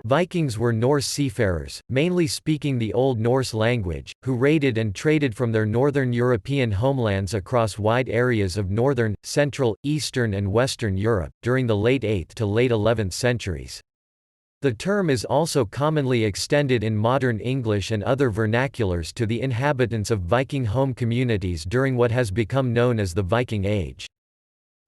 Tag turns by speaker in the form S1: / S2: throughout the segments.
S1: Vikings were Norse seafarers, mainly speaking the Old Norse language, who raided and traded from their northern European homelands across wide areas of northern, central, eastern and western Europe, during the late 8th to late 11th centuries. The term is also commonly extended in modern English and other vernaculars to the inhabitants of Viking home communities during what has become known as the Viking Age.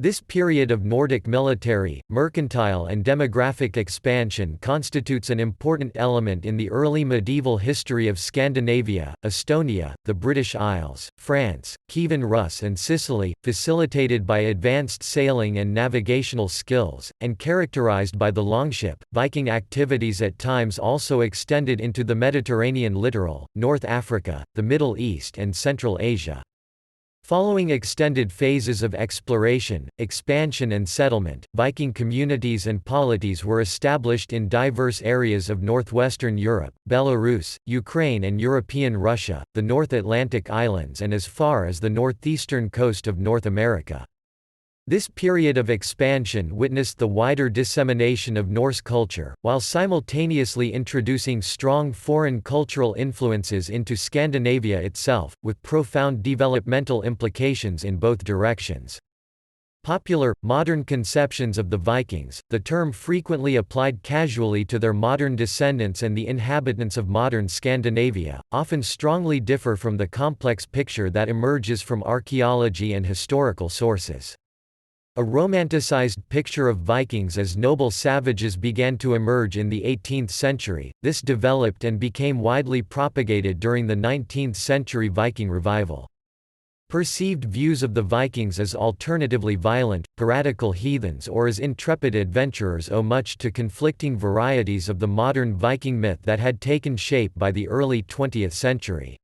S1: This period of Nordic military, mercantile and demographic expansion constitutes an important element in the early medieval history of Scandinavia, Estonia, the British Isles, France, Kievan Rus and Sicily, facilitated by advanced sailing and navigational skills, and characterized by the longship. Viking activities at times also extended into the Mediterranean littoral, North Africa, the Middle East and Central Asia. Following extended phases of exploration, expansion and settlement, Viking communities and polities were established in diverse areas of northwestern Europe, Belarus, Ukraine and European Russia, the North Atlantic islands and as far as the northeastern coast of North America. This period of expansion witnessed the wider dissemination of Norse culture, while simultaneously introducing strong foreign cultural influences into Scandinavia itself, with profound developmental implications in both directions. Popular, modern conceptions of the Vikings, the term frequently applied casually to their modern descendants and the inhabitants of modern Scandinavia, often strongly differ from the complex picture that emerges from archaeology and historical sources. A romanticized picture of Vikings as noble savages began to emerge in the 18th century. This developed and became widely propagated during the 19th century Viking revival. Perceived views of the Vikings as alternatively violent, piratical heathens or as intrepid adventurers owe much to conflicting varieties of the modern Viking myth that had taken shape by the early 20th century.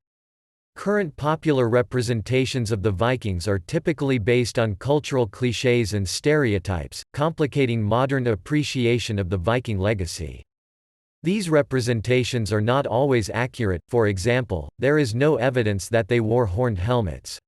S1: Current popular representations of the Vikings are typically based on cultural clichés and stereotypes, complicating modern appreciation of the Viking legacy. These representations are not always accurate. For example, there is no evidence that they wore horned helmets.